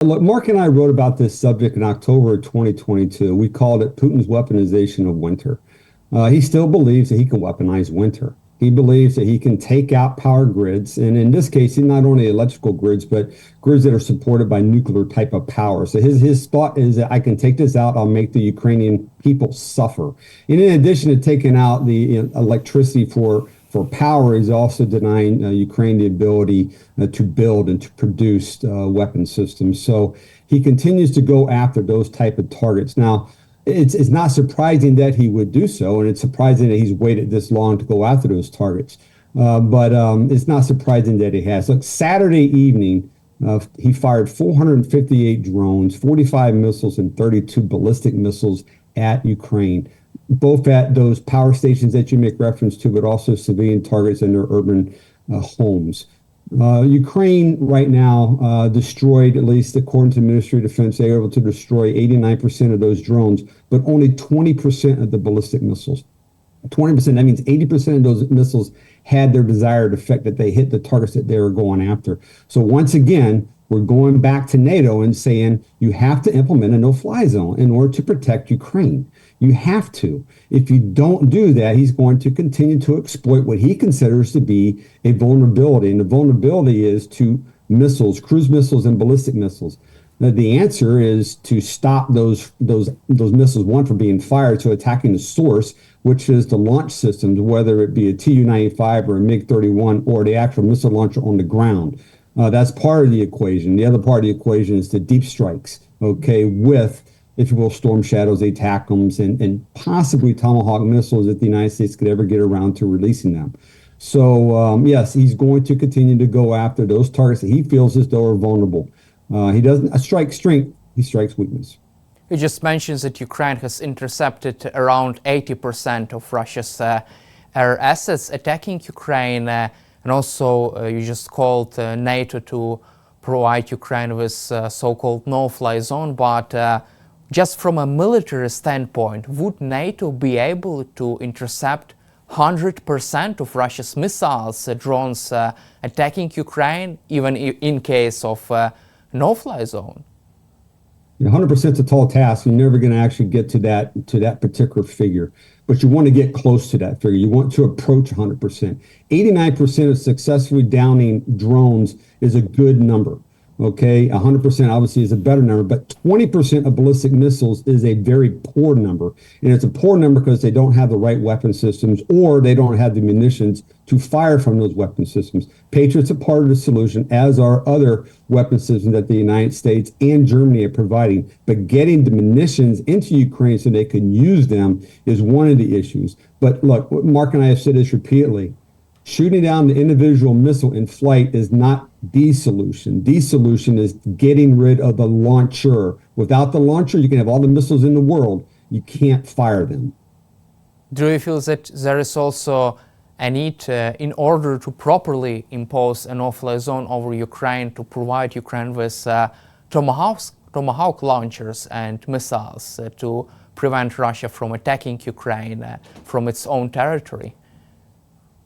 Look, Mark and I wrote about this subject in October of 2022. We called it Putin's weaponization of winter. He still believes that he can weaponize winter. He believes that he can take out power grids, and in this case, not only electrical grids, but grids that are supported by nuclear type of power. So his thought is that I can take this out, I'll make the Ukrainian people suffer. And in addition to taking out the electricity for power, is also denying Ukraine the ability to build and to produce weapon systems. So he continues to go after those type of targets. Now, it's not surprising that he would do so, and it's surprising that he's waited this long to go after those targets. But it's not surprising that he has. Look, Saturday evening, he fired 458 drones, 45 missiles, and 32 ballistic missiles at Ukraine, both at those power stations that you make reference to, but also civilian targets in their urban homes. Ukraine right now destroyed, at least according to the Ministry of Defense, they were able to destroy 89% of those drones, but only 20% of the ballistic missiles. 20%, that means 80% of those missiles had their desired effect, that they hit the targets that they were going after. So once again, we're going back to NATO and saying you have to implement a no-fly zone in order to protect Ukraine. You have to. If you don't do that, he's going to continue to exploit what he considers to be a vulnerability. And the vulnerability is to missiles, cruise missiles, and ballistic missiles. Now, the answer is to stop those missiles, one, from being fired, to attacking the source, which is the launch systems, whether it be a Tu-95 or a MiG-31 or the actual missile launcher on the ground. That's part of the equation. The other part of the equation is the deep strikes, okay, with, if you will, Storm Shadows, ATACMS, and possibly Tomahawk missiles if the United States could ever get around to releasing them. So, yes, he's going to continue to go after those targets that he feels as though are vulnerable. He doesn't strike strength, he strikes weakness. You just mentioned that Ukraine has intercepted around 80% of Russia's air assets attacking Ukraine. And also, you just called NATO to provide Ukraine with so-called no-fly zone. But just from a military standpoint, would NATO be able to intercept 100% of Russia's missiles, drones attacking Ukraine, even in case of no-fly zone? 100% is a tall task. You're never going to actually get to that particular figure, but you want to get close to that figure. You want to approach 100%. 89% of successfully downing drones is a good number. Okay, 100% obviously is a better number, but 20% of ballistic missiles is a very poor number. And it's a poor number because they don't have the right weapon systems, or they don't have the munitions to fire from those weapon systems. Patriot's are part of the solution, as are other weapon systems that the United States and Germany are providing. But getting the munitions into Ukraine so they can use them is one of the issues. But look, Mark and I have said this repeatedly. Shooting down the individual missile in flight is not the solution. The solution is getting rid of the launcher. Without the launcher, you can have all the missiles in the world. You can't fire them. Do you feel that there is also a need in order to properly impose a no-fly zone over Ukraine, to provide Ukraine with Tomahawk launchers and missiles to prevent Russia from attacking Ukraine from its own territory?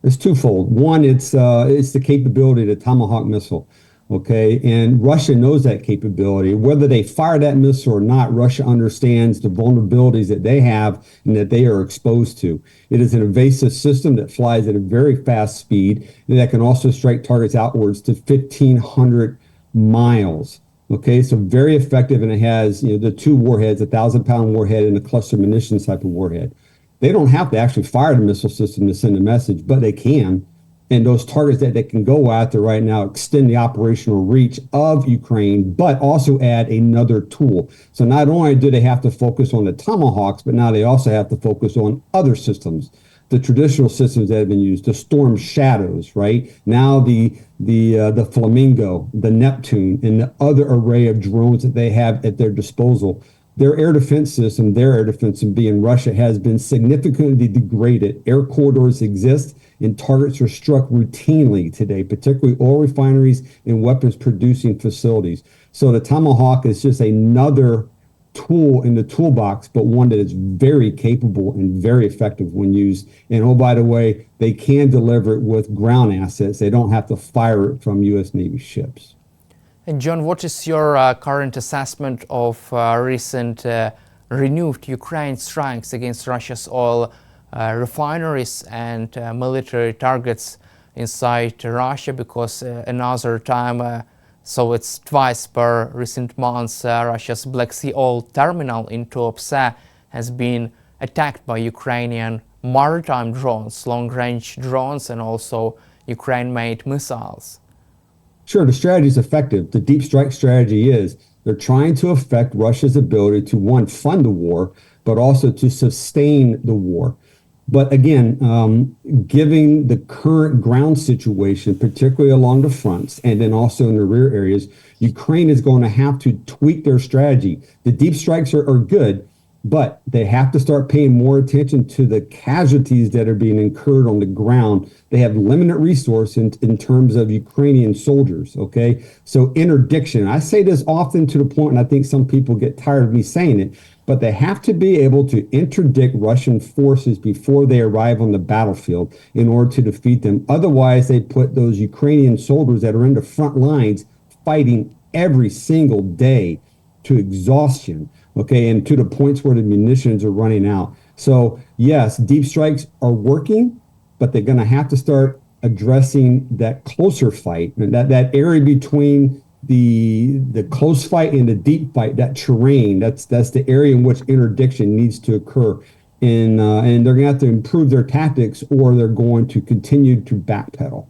It's twofold. One, it's the capability of the Tomahawk missile, okay? And Russia knows that capability. Whether they fire that missile or not, Russia understands the vulnerabilities that they have and that they are exposed to. It is an evasive system that flies at a very fast speed, and that can also strike targets outwards to 1,500 miles. Okay, so very effective, and it has, the two warheads, a 1,000-pound warhead and a cluster munitions type of warhead. They don't have to actually fire the missile system to send a message, but they can. And those targets that they can go after right now extend the operational reach of Ukraine, but also add another tool. So not only do they have to focus on the Tomahawks, but now they also have to focus on other systems, the traditional systems that have been used, the Storm Shadows, right? Now the Flamingo, the Neptune, and the other array of drones that they have at their disposal. Their air defense system, being Russia, has been significantly degraded. Air corridors exist, and targets are struck routinely today, particularly oil refineries and weapons producing facilities. So the Tomahawk is just another tool in the toolbox, but one that is very capable and very effective when used. And oh, by the way, they can deliver it with ground assets. They don't have to fire it from U.S. Navy ships. And John, what is your current assessment of recent renewed Ukraine strikes against Russia's oil refineries and military targets inside Russia? Because another time, so it's twice per recent months, Russia's Black Sea oil terminal in Toth has been attacked by Ukrainian maritime drones, long-range drones, and also Ukraine-made missiles. Sure, the strategy is effective. The deep strike strategy is they're trying to affect Russia's ability to, one, fund the war, but also to sustain the war. But again, given the current ground situation, particularly along the fronts and then also in the rear areas, Ukraine is going to have to tweak their strategy. The deep strikes are good, but they have to start paying more attention to the casualties that are being incurred on the ground. They have limited resource in terms of Ukrainian soldiers, okay? So interdiction, I say this often to the point, and I think some people get tired of me saying it, but they have to be able to interdict Russian forces before they arrive on the battlefield in order to defeat them. Otherwise, they put those Ukrainian soldiers that are in the front lines fighting every single day to exhaustion, okay, and to the points where the munitions are running out. So yes, deep strikes are working, but they're going to have to start addressing that closer fight, and that area between the close fight and the deep fight, that terrain. That's the area in which interdiction needs to occur, and they're going to have to improve their tactics, or they're going to continue to backpedal.